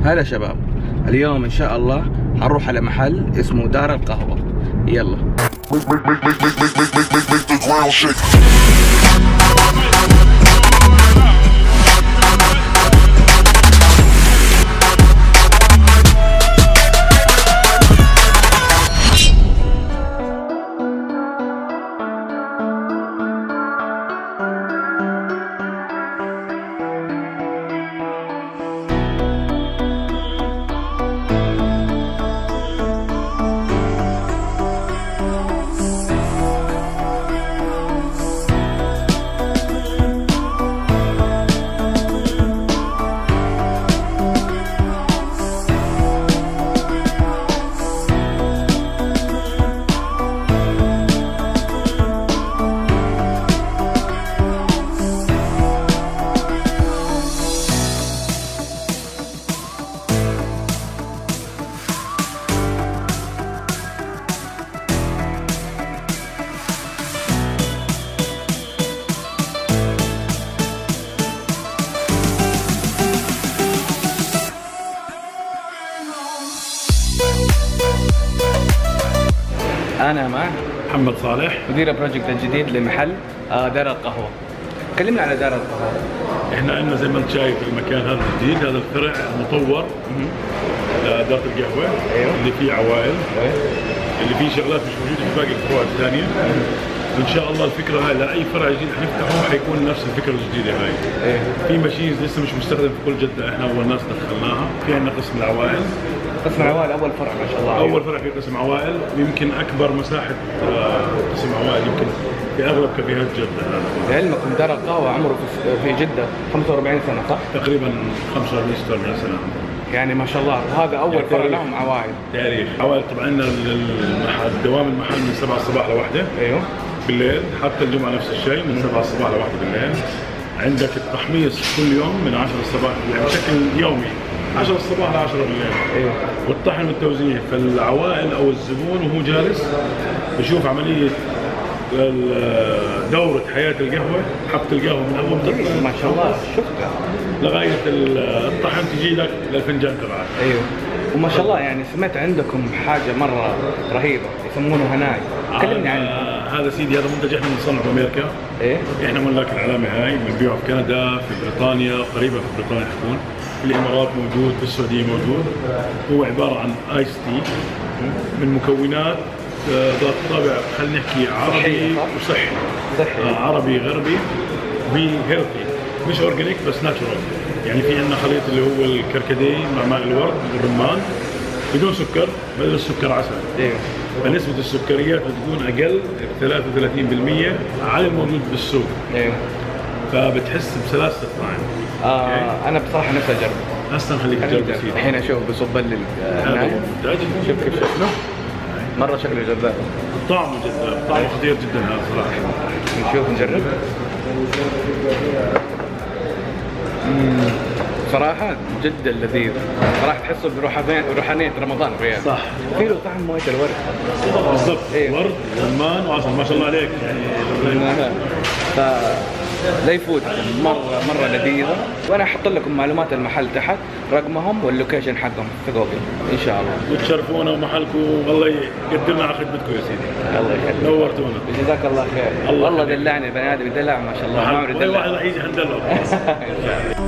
هلا شباب، اليوم ان شاء الله حنروح على محل اسمه دار القهوة. يلا. أنا مع محمد صالح، مدير البروجكت الجديد لمحل دار القهوة. كلمنا على دار القهوة. احنا عندنا زي ما انت شايف المكان هذا الجديد، هذا الفرع المطور لدارة القهوة. أيوه. اللي فيه عوائل، أيوه. اللي فيه شغلات مش موجودة في باقي الفروع الثانية. وان شاء الله الفكرة هاي لأي فرع جديد حنفتحه حيكون نفس الفكرة الجديدة هاي. أيوه. في ماشينز لسه مش مستخدم في كل جدة، احنا أول ناس دخلناها. في عندنا قسم العوائل. قسم العوائل أول فرع ما شاء الله. أول فرع في قسم عوائل، ويمكن أكبر مساحة قسم عوائل يمكن في أغلب كافيهات جدة. لعلمكم دار القهوة عمره في جدة 45 سنة صح؟ تقريبا 45 46 سنة. يعني ما شاء الله هذا أول فرع لهم عوائل. تاريخ عوائل. طبعا عندنا دوام المحل من 7 الصباح لوحدة. ايوه. بالليل حتى الجمعة نفس الشيء من 7 الصباح لوحدة بالليل. عندك التحميص كل يوم من 10 الصباح يعني بشكل يومي 10 الصباح ل 10 بالليل. ايوه. والطحن والتوزيع. فالعوائل او الزبون وهو جالس بشوف عملية دورة حياة القهوة، حبة القهوة من أول ما شاء الله شفتها لغاية الطحن تجي لك للفنجان تبعك. ايوه. وما شاء الله يعني سمعت عندكم حاجة مرة رهيبة يسمونه هناي. كلمني عنه. هذا سيدي هذا منتج احنا بنصنعه في امريكا. ايه. احنا ملاك العلامة هاي، بنبيعه في كندا، في بريطانيا، قريبا في بريطانيا حتكون، في الامارات موجود، في السعودية موجود. هو عبارة عن ايس تي من مكونات ذات طابع خلينا نحكي عربي وصحي. صحي. عربي غربي وهيلثي، مش اورجانيك بس ناتشورال. يعني في عندنا خليط اللي هو الكركديه مع ماء الورد والرمان بدون سكر، بدل السكر عسل. ايوه. فنسبة السكريات بتكون أقل 33% على الموجود بالسوق. ايوه. فبتحس بسلاسة الطعم. أنا بصراحة نفسي أجرب. هسه نخليك تجرب سيدي. الحين أشوف بصب لي هذا منتج. شوف كيف شكله. مرة شكله جذاب. طعمه جذاب، طعمه خطير جدا هذا صراحة. نشوف نجرب. صراحة جدا لذيذ. صراحة تحسه بروحانية رمضان ريال. صح. في له طعم موية الورد. بالضبط. إيه. ورد رمان وعسل ما شاء الله عليك يعني. لا يفوتكم، مرة لذيذة. وأنا أحط لكم معلومات المحل تحت، رقمهم واللوكيشن حقهم في جوجل إن شاء الله. وتشرفونا ومحلكم والله يقدرنا على خدمتكم يا سيدي. الله يخليك. نورتونا. جزاك الله خير. والله دلعني بني آدم يدلع ما شاء الله. ما عمري والله دلع. واحد راح يجي حندلعه.